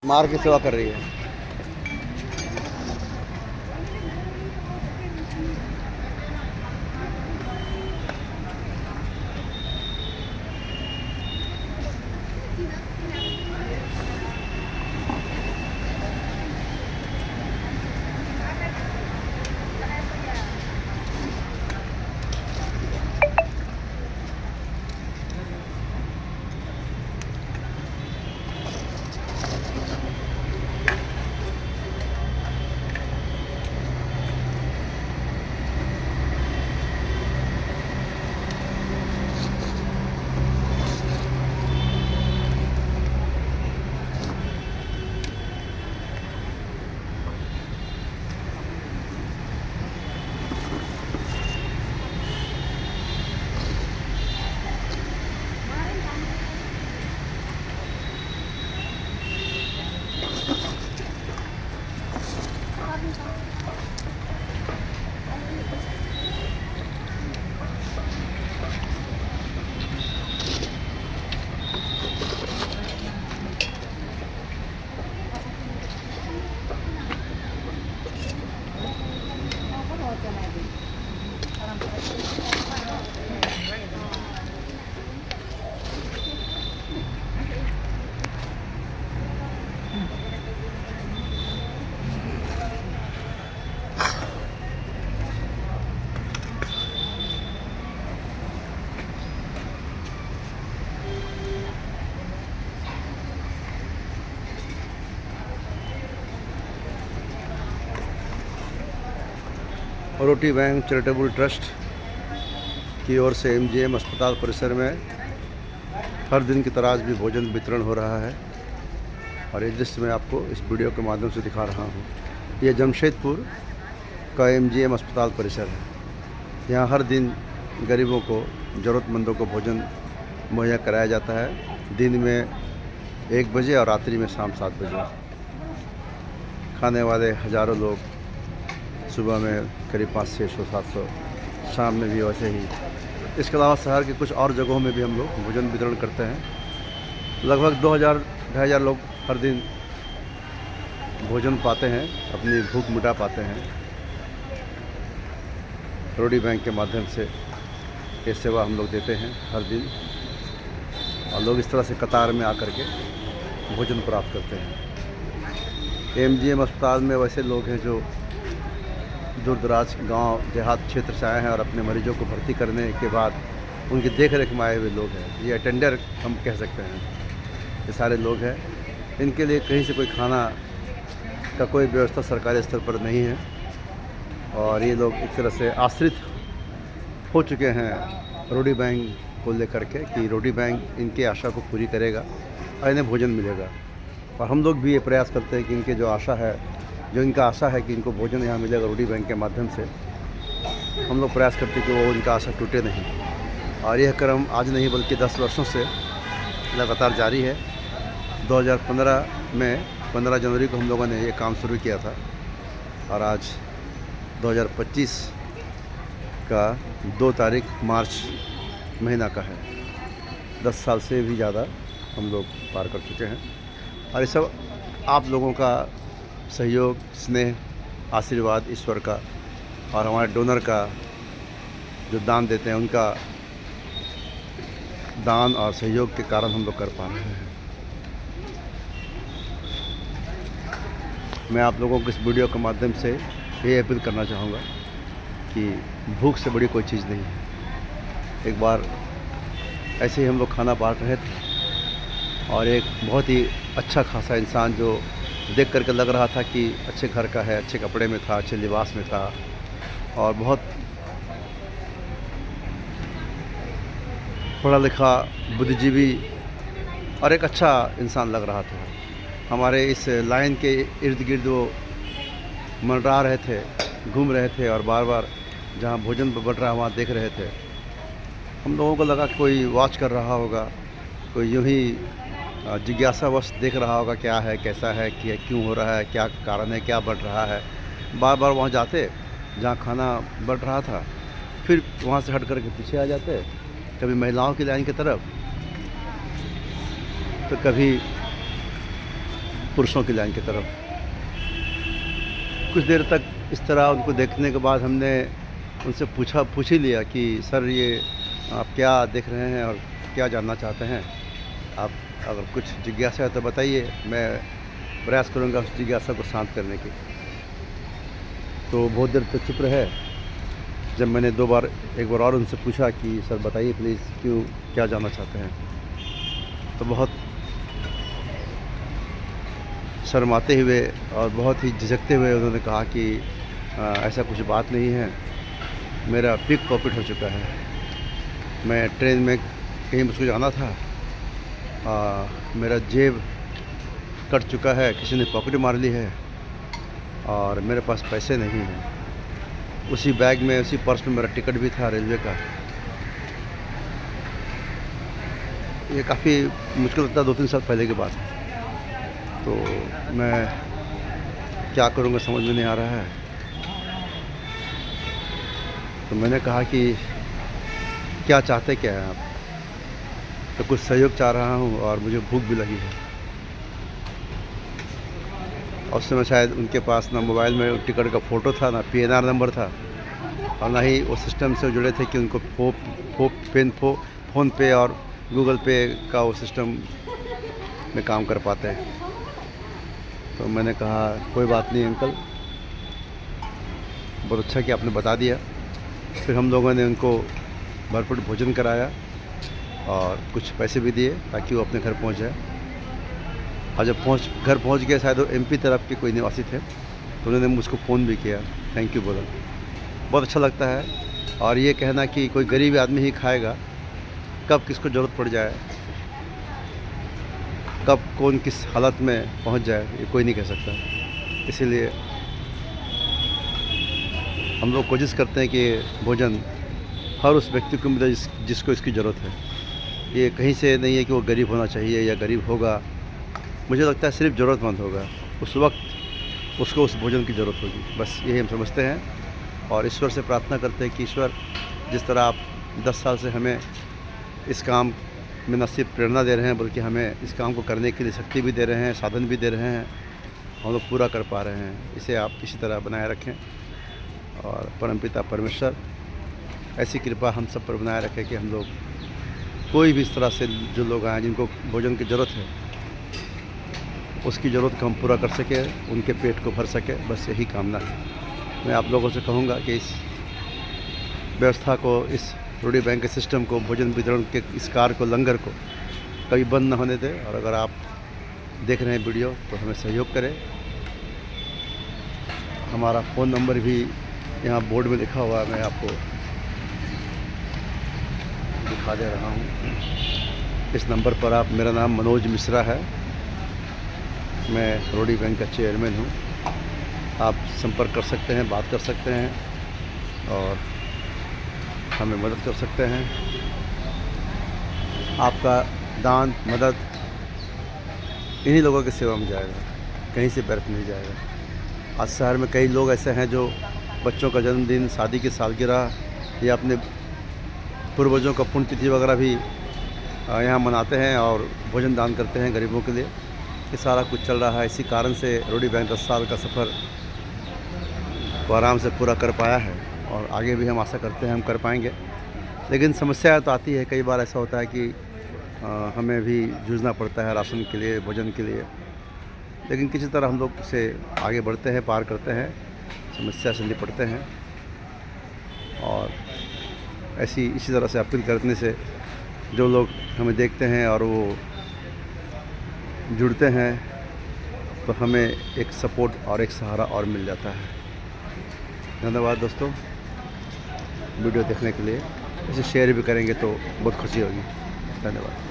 मार की सेवा कर रही है। रोटी बैंक चैरिटेबल ट्रस्ट की ओर से एमजीएम अस्पताल परिसर में हर दिन की तरह आज भी भोजन वितरण हो रहा है और ये दृश्य मैं आपको इस वीडियो के माध्यम से दिखा रहा हूँ। ये जमशेदपुर का एमजीएम अस्पताल परिसर है। यहाँ हर दिन गरीबों को, ज़रूरतमंदों को भोजन मुहैया कराया जाता है। दिन में 1 बजे और रात्रि में शाम 7 बजे। खाने वाले हज़ारों लोग, सुबह में करीब 500-600-700, शाम में भी वैसे ही। इसके अलावा शहर के कुछ और जगहों में भी हम लोग भोजन वितरण करते हैं। लगभग 2000-2500 लोग हर दिन भोजन पाते हैं, अपनी भूख मिटा पाते हैं। रोटी बैंक के माध्यम से ये सेवा हम लोग देते हैं हर दिन और लोग इस तरह से कतार में आकर के भोजन प्राप्त करते हैं। एमजीएम अस्पताल में वैसे लोग हैं जो दूर दराज गांव देहात क्षेत्र से आए हैं और अपने मरीजों को भर्ती करने के बाद उनकी देख रेख में आए हुए लोग हैं। ये अटेंडर हम कह सकते हैं। ये सारे लोग हैं, इनके लिए कहीं से कोई खाना का कोई व्यवस्था सरकारी स्तर पर नहीं है और ये लोग एक तरह से आश्रित हो चुके हैं रोटी बैंक को लेकर के कि रोटी बैंक इनकी आशा को पूरी करेगा और इन्हें भोजन मिलेगा। और हम लोग भी ये प्रयास करते हैं कि इनके जो इनका आशा है कि इनको भोजन यहाँ मिलेगा रोटी बैंक के माध्यम से, हम लोग प्रयास करते हैं कि वो इनका आशा टूटे नहीं। और यह क्रम आज नहीं बल्कि 10 वर्षों से लगातार जारी है। 2015 में 15 जनवरी को हम लोगों ने ये काम शुरू किया था और आज 2025 का 2 तारीख मार्च महीना का है। 10 साल से भी ज़्यादा हम लोग पार कर चुके हैं और ये सब आप लोगों का सहयोग, स्नेह, आशीर्वाद ईश्वर का और हमारे डोनर का जो दान देते हैं उनका दान और सहयोग के कारण हम लोग कर पा रहे हैं। मैं आप लोगों को इस वीडियो के माध्यम से ये अपील करना चाहूँगा कि भूख से बड़ी कोई चीज़ नहीं है। एक बार ऐसे ही हम लोग खाना बांट रहे थे और एक बहुत ही अच्छा खासा इंसान जो देख करके लग रहा था कि अच्छे घर का है, अच्छे कपड़े में था, अच्छे लिबास में था और बहुत पढ़ा लिखा, बुद्धिजीवी और एक अच्छा इंसान लग रहा था। हमारे इस लाइन के इर्द गिर्द वो मंडरा रहे थे, घूम रहे थे और बार बार जहाँ भोजन बट रहा वहाँ देख रहे थे। हम लोगों को लगा कि कोई वॉच कर रहा होगा, कोई यूँ ही जिज्ञासावश देख रहा होगा क्या है, कैसा है, कि क्यों हो रहा है, क्या कारण है, क्या बढ़ रहा है। बार बार वहाँ जाते जहाँ खाना बढ़ रहा था, फिर वहाँ से हट कर के पीछे आ जाते, कभी महिलाओं की लाइन की तरफ तो कभी पुरुषों की लाइन की तरफ। कुछ देर तक इस तरह उनको देखने के बाद हमने उनसे पूछ ही लिया कि सर ये आप क्या देख रहे हैं और क्या जानना चाहते हैं? आप अगर कुछ जिज्ञासा है तो बताइए, मैं प्रयास करूँगा उस जिज्ञासा को शांत करने की। तो बहुत देर तक चुप रहे। जब मैंने एक बार और उनसे पूछा कि सर बताइए प्लीज़, क्या जानना चाहते हैं? तो बहुत शर्माते हुए और बहुत ही झिझकते हुए उन्होंने कहा कि ऐसा कुछ बात नहीं है, मेरा पिक पॉकेट हो चुका है। मैं ट्रेन में कहीं मुझको जाना था, मेरा जेब कट चुका है, किसी ने पॉकेट मार ली है और मेरे पास पैसे नहीं हैं। उसी बैग में, उसी पर्स में मेरा टिकट भी था रेलवे का। ये काफ़ी मुश्किल लगता है, 2-3 साल पहले की बात है। तो मैं क्या करूँगा समझ में नहीं आ रहा है। तो मैंने कहा कि क्या चाहते क्या हैं आप? तो कुछ सहयोग चाह रहा हूँ और मुझे भूख भी लगी है। और उस समय शायद उनके पास ना मोबाइल में टिकट का फ़ोटो था, ना PNR नंबर था, और ना ही वो सिस्टम से जुड़े थे कि उनको फ़ोन पे और गूगल पे का वो सिस्टम में काम कर पाते हैं। तो मैंने कहा कोई बात नहीं अंकल, बहुत अच्छा कि आपने बता दिया। फिर हम लोगों ने उनको भरपेट भोजन कराया और कुछ पैसे भी दिए ताकि वो अपने घर पहुंच जाए। और जब घर पहुंच गए, शायद वो MP तरफ के कोई निवासी थे, तो उन्होंने मुझको फ़ोन भी किया, थैंक यू बोला। बहुत अच्छा लगता है। और ये कहना कि कोई गरीब आदमी ही खाएगा, कब किसको ज़रूरत पड़ जाए, कब कौन किस हालत में पहुंच जाए, ये कोई नहीं कह सकता। इसीलिए हम लोग कोशिश करते हैं कि भोजन हर उस व्यक्ति को मिले जिसको इसकी ज़रूरत है। ये कहीं से नहीं है कि वो गरीब होना चाहिए या गरीब होगा। मुझे लगता है सिर्फ ज़रूरतमंद होगा, उस वक्त उसको उस भोजन की ज़रूरत होगी। बस यही हम समझते हैं और ईश्वर से प्रार्थना करते हैं कि ईश्वर, जिस तरह आप 10 साल से हमें इस काम में न सिर्फ प्रेरणा दे रहे हैं, बल्कि हमें इस काम को करने के लिए शक्ति भी दे रहे हैं, साधन भी दे रहे हैं, हम लोग पूरा कर पा रहे हैं। इसे आप इसी तरह बनाए रखें और परमपिता परमेश्वर ऐसी कृपा हम सब पर बनाए रखें कि हम लोग कोई भी इस तरह से जो लोग आए जिनको भोजन की ज़रूरत है, उसकी ज़रूरत को हम पूरा कर सकें, उनके पेट को भर सके। बस यही कामना है। मैं आप लोगों से कहूँगा कि इस व्यवस्था को, इस रूडी बैंक के सिस्टम को, भोजन वितरण के इस कार्य को, लंगर को कभी बंद न होने दें। और अगर आप देख रहे हैं वीडियो तो हमें सहयोग करें। हमारा फ़ोन नंबर भी यहाँ बोर्ड में लिखा हुआ है, मैं आपको दिखा दे रहा हूँ। इस नंबर पर आप, मेरा नाम मनोज मिश्रा है, मैं रूडी बैंक का चेयरमैन हूँ। आप संपर्क कर सकते हैं, बात कर सकते हैं और हमें मदद कर सकते हैं। आपका दान, मदद इन्हीं लोगों की सेवा में जाएगा, कहीं से व्यर्थ नहीं जाएगा। आज शहर में कई लोग ऐसे हैं जो बच्चों का जन्मदिन, शादी की सालगिरह या अपने पूर्वजों का पुण्यतिथि वगैरह भी यहाँ मनाते हैं और भोजन दान करते हैं गरीबों के लिए। ये सारा कुछ चल रहा है। इसी कारण से रूडी बैंक 10 साल का सफ़र को आराम से पूरा कर पाया है और आगे भी हम आशा करते हैं हम कर पाएंगे। लेकिन समस्या तो आती है, कई बार ऐसा होता है कि हमें भी जूझना पड़ता है राशन के लिए, भोजन के लिए। लेकिन किसी तरह हम लोग से आगे बढ़ते हैं, पार करते हैं, समस्या से निपटते हैं। और इसी तरह से अपील करने से जो लोग हमें देखते हैं और वो जुड़ते हैं, तो हमें एक सपोर्ट और एक सहारा और मिल जाता है। धन्यवाद दोस्तों, वीडियो देखने के लिए। इसे शेयर भी करेंगे तो बहुत खुशी होगी। धन्यवाद।